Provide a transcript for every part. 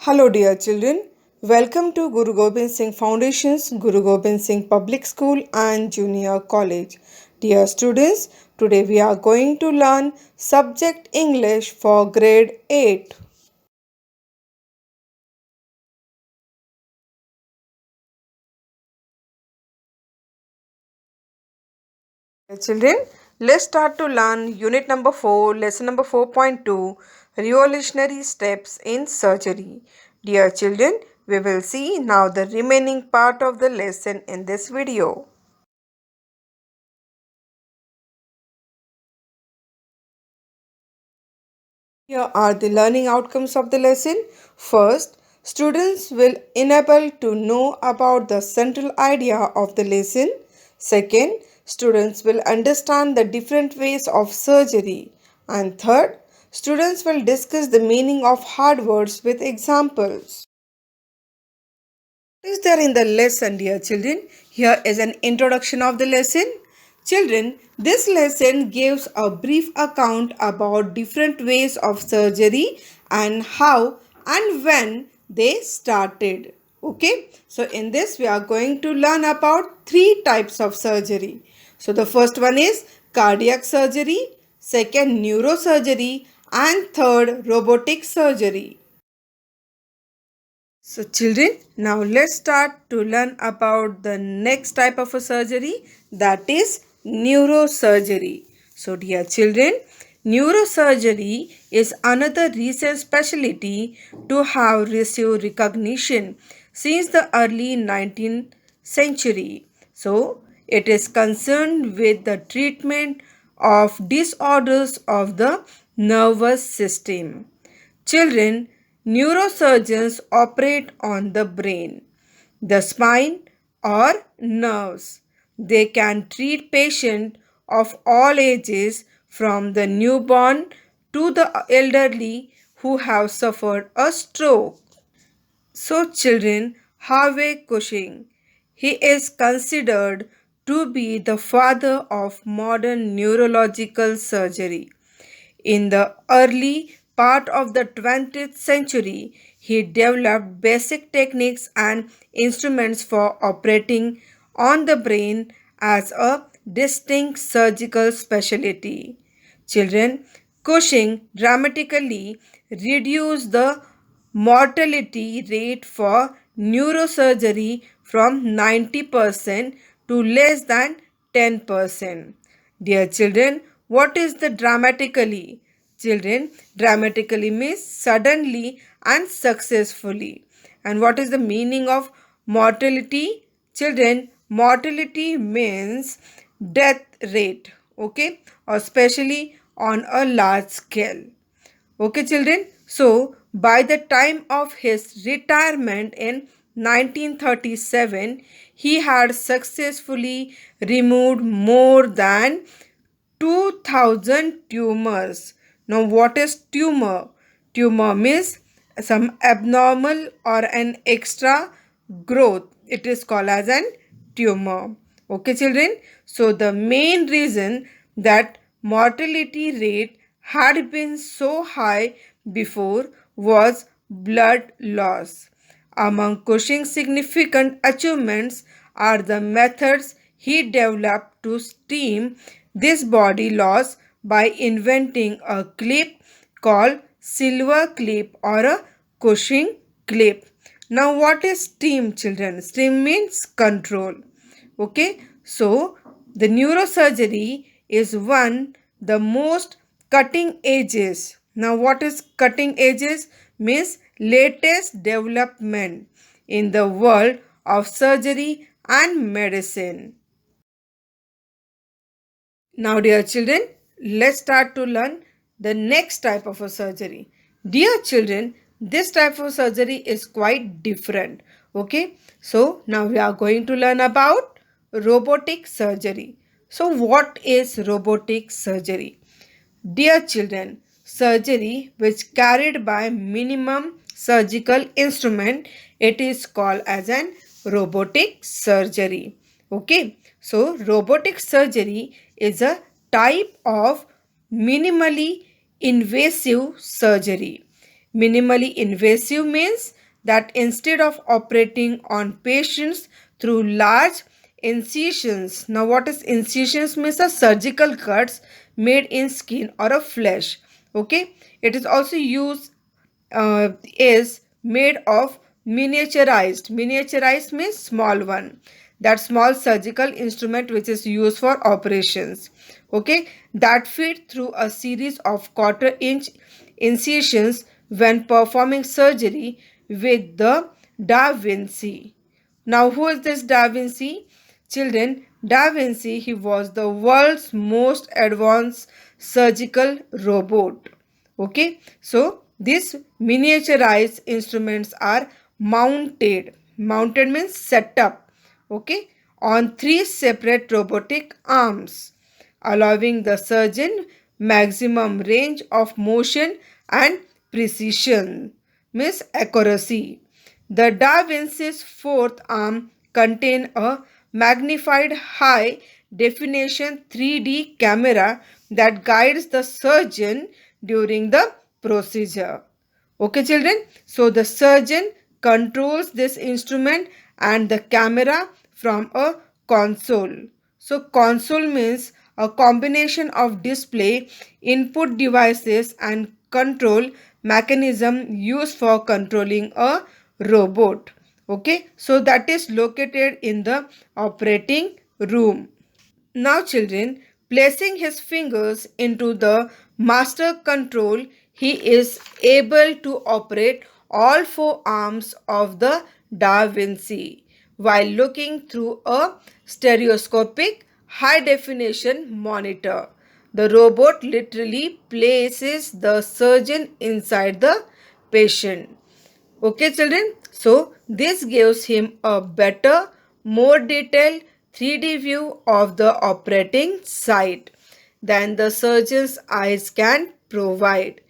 Hello, dear children. Welcome to Guru Gobind Singh Foundation's Guru Gobind Singh Public School and Junior College. Dear students, today we are going to learn subject English for grade 8. Dear children, let's start to learn unit number 4, lesson number 4.2, revolutionary steps in surgery. Dear children, we will see now the remaining part of the lesson in this video. Here are the learning outcomes of the lesson. First, students will enable to know about the central idea of the lesson. Second, students will understand the different ways of surgery. And third, students will discuss the meaning of hard words with examples. What is there in the lesson, dear children? Here is an introduction of the lesson. Children, this lesson gives a brief account about different ways of surgery and how and when they started. Okay, so in this we are going to learn about three types of surgery. So the first one is cardiac surgery, second neurosurgery, and third robotic surgery. So children, now let's start to learn about the next type of a surgery, that is neurosurgery. So dear children, neurosurgery is another recent specialty to have received recognition since the early 19th century. So it is concerned with the treatment of disorders of the nervous system. Children, neurosurgeons operate on the brain, the spine, or nerves. They can treat patients of all ages from the newborn to the elderly who have suffered a stroke. So, children, Harvey Cushing, he is considered to be the father of modern neurological surgery. In the early part of the 20th century, he developed basic techniques and instruments for operating on the brain as a distinct surgical specialty. Children, Cushing dramatically reduced the mortality rate for neurosurgery from 90% to less than 10%. Dear children, what is the dramatically? Children, dramatically means suddenly and successfully. And what is the meaning of mortality? Children, mortality means death rate, okay, or especially on a large scale. Okay, children. So, by the time of his retirement in 1937, he had successfully removed more than 2000 tumors. Now, what is tumor? Tumor means some abnormal or an extra growth. It is called as an tumor. Okay, children. So, the main reason that mortality rate had been so high before was blood loss. Among Cushing's significant achievements are the methods he developed to stem this body loss by inventing a clip called silver clip or a Cushing clip. Now, what is STEAM, children? STEAM means control. Okay, so the neurosurgery is one the most cutting edges. Now, what is cutting edges? Means latest development in the world of surgery and medicine. Now, dear children, let's start to learn the next type of a surgery. Dear children, this type of surgery is quite different. Okay, so now we are going to learn about robotic surgery. So, what is robotic surgery? Dear children, surgery which carried by minimum surgical instrument, it is called as an robotic surgery. Okay, so robotic surgery is a type of minimally invasive surgery. Minimally invasive means that instead of operating on patients through large incisions, now what is incisions means a surgical cuts made in skin or a flesh. Okay, it is also used is made of miniaturized means small one, that small surgical instrument which is used for operations. Okay, that fit through a series of quarter-inch incisions when performing surgery with the Da Vinci. Now, who is this Da Vinci? Children, Da Vinci, he was the world's most advanced surgical robot. Okay, so these miniaturized instruments are mounted means set up, okay, on three separate robotic arms, allowing the surgeon maximum range of motion and precision means accuracy. The Da Vinci's fourth arm contained a magnified high definition 3D camera that guides the surgeon during the procedure. Okay, children. So the surgeon controls this instrument and the camera from a console. So console means a combination of display, input devices and control mechanism used for controlling a robot. Okay, so that is located in the operating room. Now, children, placing his fingers into the master control, he is able to operate all four arms of the Da Vinci while looking through a stereoscopic high definition monitor. The robot literally places the surgeon inside the patient. Okay, children. So, this gives him a better, more detailed 3D view of the operating site than the surgeon's eyes can provide.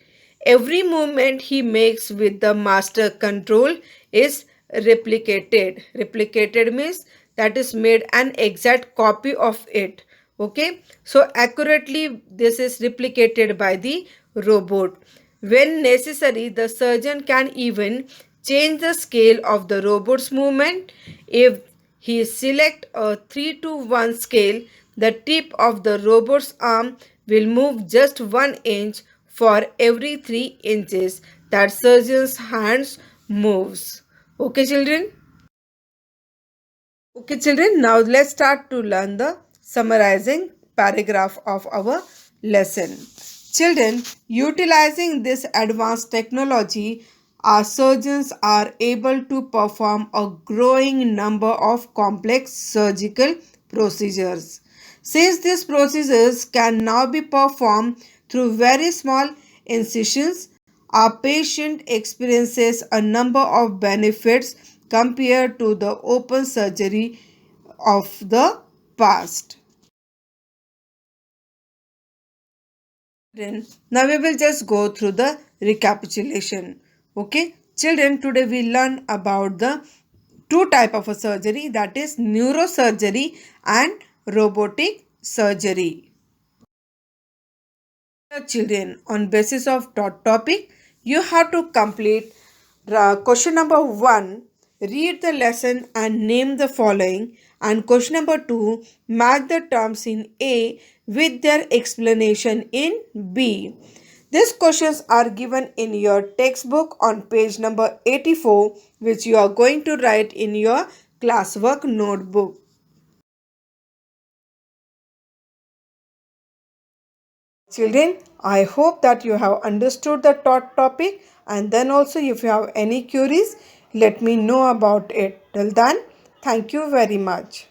Every movement he makes with the master control is replicated. Replicated means that is made an exact copy of it. Okay, so accurately this is replicated by the robot. When necessary, the surgeon can even change the scale of the robot's movement. If he select a 3 to 1 scale, the tip of the robot's arm will move just 1 inch for every 3 inches that surgeon's hands moves. Okay, children? Okay, children, now let's start to learn the summarizing paragraph of our lesson. Children, utilizing this advanced technology, our surgeons are able to perform a growing number of complex surgical procedures. Since these procedures can now be performed through very small incisions, our patient experiences a number of benefits compared to the open surgery of the past. Now we will just go through the recapitulation. Okay, children, today we learn about the two type of a surgery, that is neurosurgery and robotic surgery. Children, on basis of topic, you have to complete question number 1, read the lesson and name the following, and question number 2, match the terms in A with their explanation in B. These questions are given in your textbook on page number 84, which you are going to write in your classwork notebook. Children, I hope that you have understood the taught topic, and then also if you have any queries, let me know about it. Till then, thank you very much.